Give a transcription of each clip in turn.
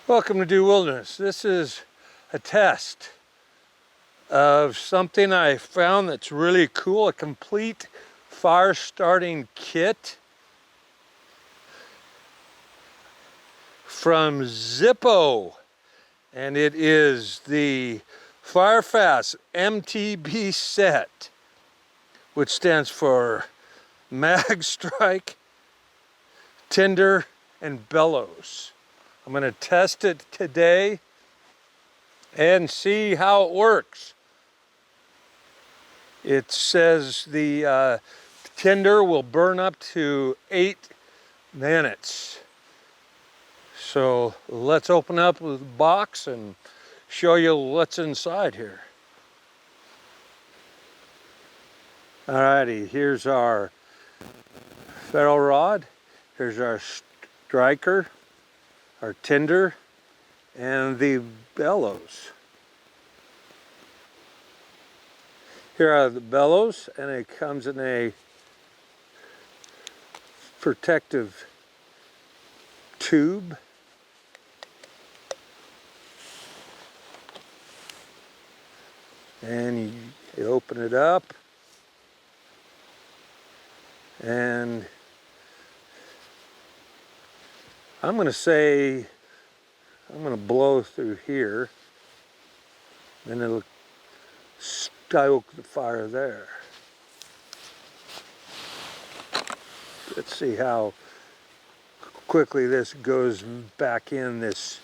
Welcome to DoWilderness. This is a test of something I found that's really cool, a complete fire starting kit from Zippo. And it is the FireFast MTB set, which stands for Mag Strike, Tinder, and Bellows. I'm going to test it today and see how it works. It says the tinder will burn up to 8 minutes. So let's open up the box and show you what's inside here. Alrighty, here's our ferro rod. Here's our striker, our tinder, and the bellows. Here are the bellows, and it comes in a protective tube. And you open it up, and I'm going to blow through here, and it'll stoke the fire there. Let's see how quickly this goes back in this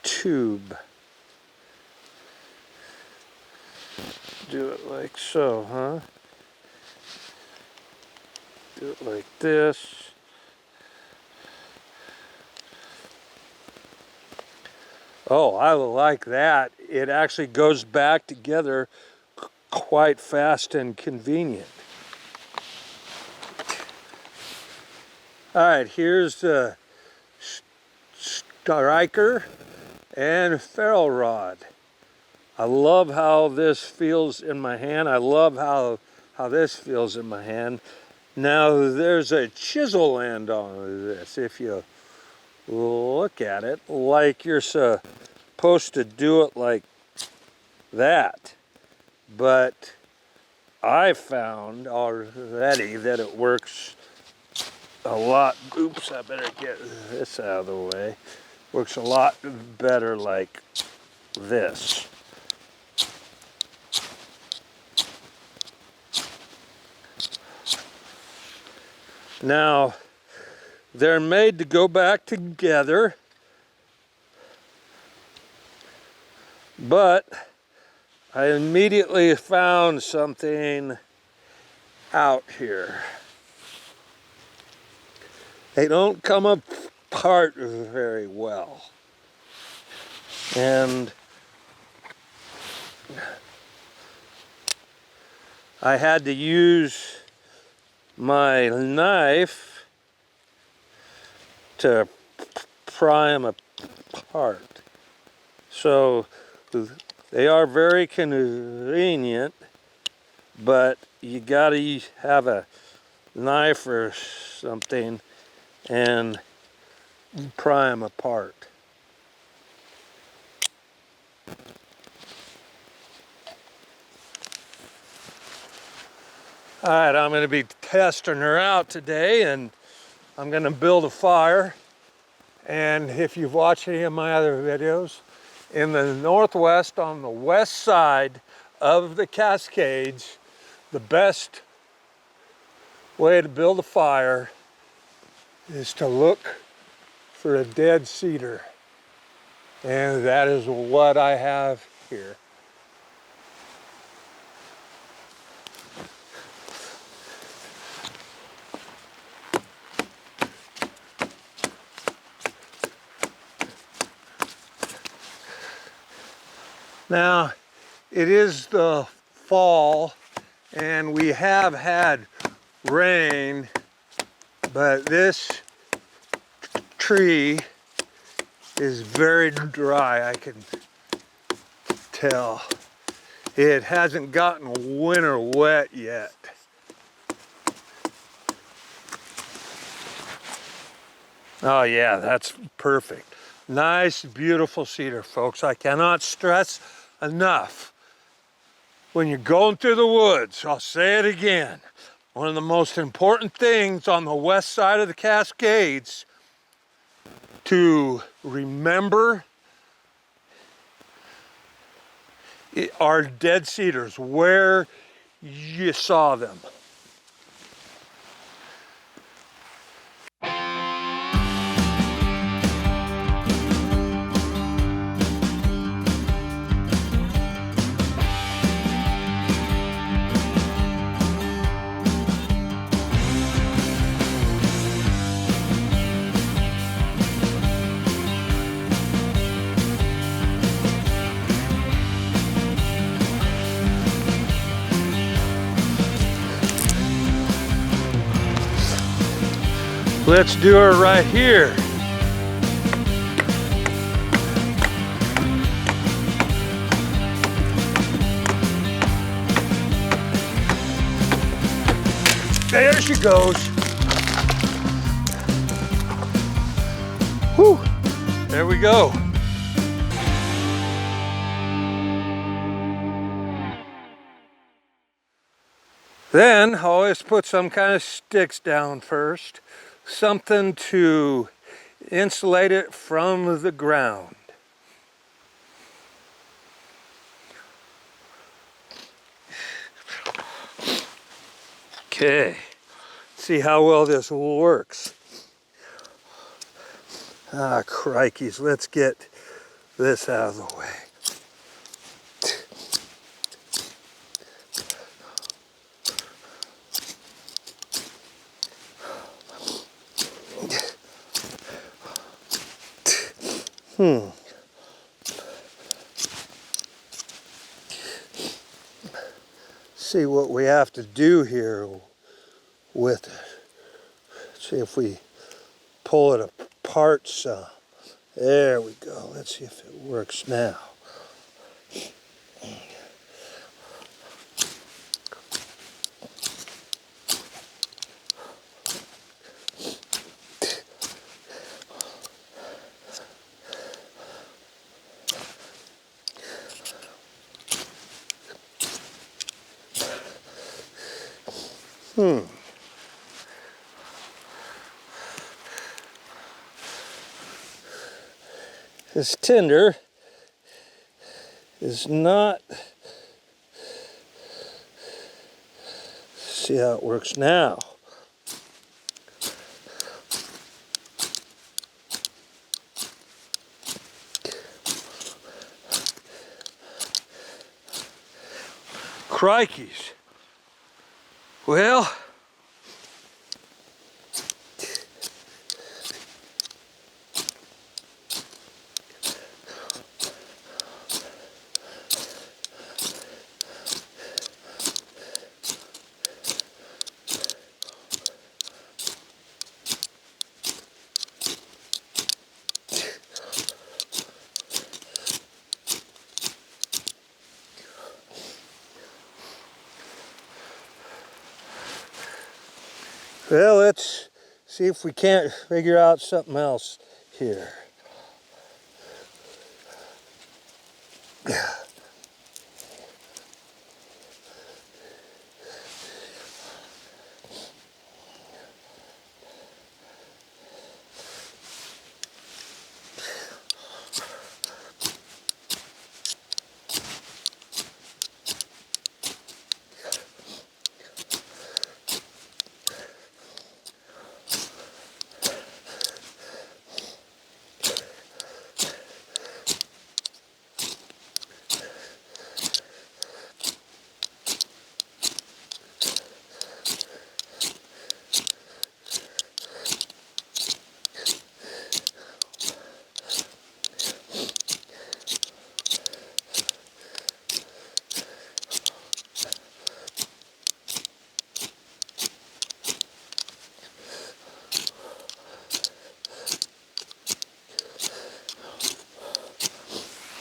tube. Do it like so, huh? Do it like this. Oh, I like that. It actually goes back together quite fast and convenient. All right, here's the striker and ferro rod. I love how this feels in my hand. I love how this feels in my hand. Now there's a chisel end on this. If you look at it, like you're supposed to do it like that. But I found already that it works a lot. Oops, I better get this out of the way. Works a lot better like this. Now, they're made to go back together, but I immediately found something out here. They don't come apart very well. And I had to use my knife to pry them apart. So they are very convenient, but you gotta have a knife or something and pry them apart. All right, I'm going to be testing her out today, and I'm going to build a fire. And if you've watched any of my other videos, in the Northwest, on the west side of the Cascades, the best way to build a fire is to look for a dead cedar. And that is what I have here. Now, it is the fall, and we have had rain, but this tree is very dry, I can tell. It hasn't gotten winter wet yet. Oh yeah, that's perfect. Nice, beautiful cedar, folks. I cannot stress enough. When you're going through the woods, I'll say it again, one of the most important things on the west side of the Cascades to remember are dead cedars, where you saw them. Let's do it right here. There she goes. Whew. There we go. Then I always put some kind of sticks down first, something to insulate it from the ground. Okay, see how well this works. Ah, crikeys, let's get this out of the way. See what we have to do here with it. See if we pull it apart some. There we go. Let's see if it works now. This tinder is not, see how it works now. Crikeys. Well, let's see if we can't figure out something else here.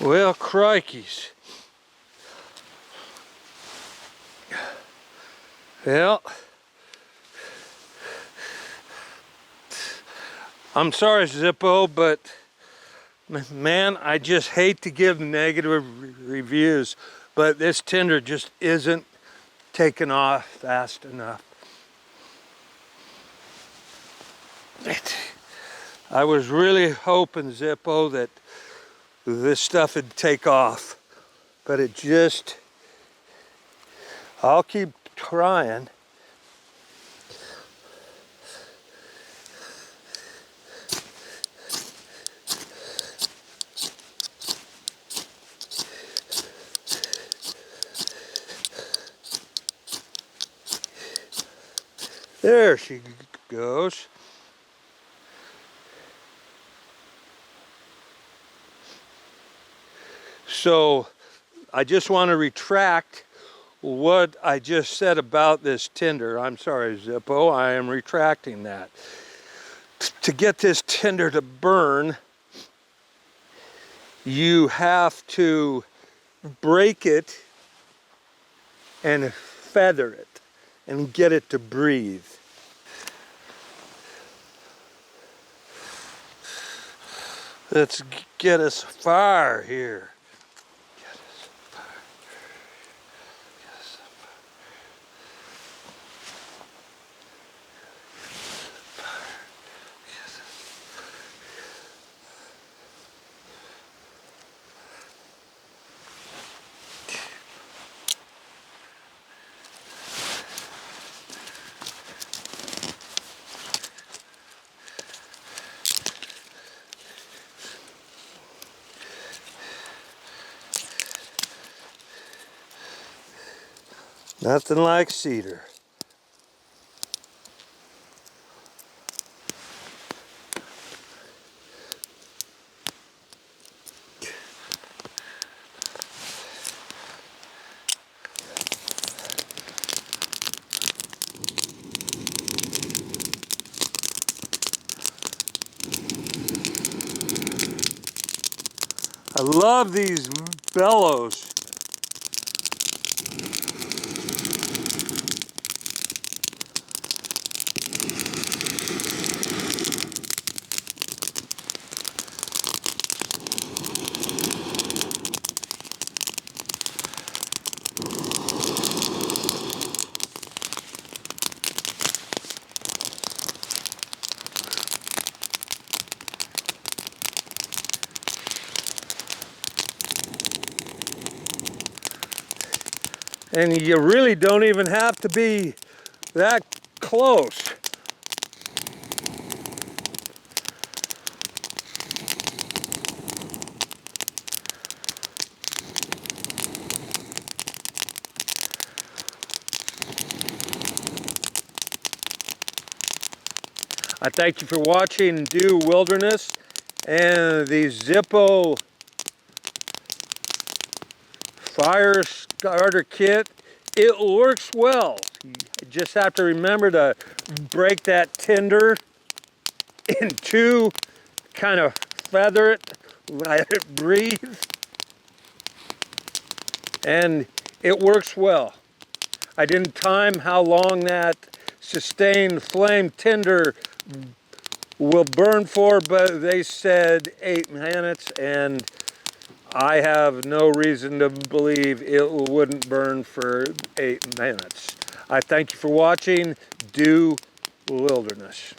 Well, crikeys. Well, I'm sorry, Zippo, but man, I just hate to give negative reviews, but this tinder just isn't taking off fast enough. I was really hoping, Zippo, that this stuff would take off, but it just, I'll keep trying. There she goes. So I just want to retract what I just said about this tinder. I'm sorry, Zippo, I am retracting that. To get this tinder to burn, you have to break it and feather it and get it to breathe. Let's get us fire here. Nothing like cedar. I love these bellows. And you really don't even have to be that close. I thank you for watching DoWilderness and the Zippo fire starter kit. It works well. You just have to remember to break that tinder in two, kind of feather it, let it breathe, and it works well. I didn't time how long that sustained flame tinder will burn for, but they said 8 minutes, and I have no reason to believe it wouldn't burn for 8 minutes. I thank you for watching DoWilderness.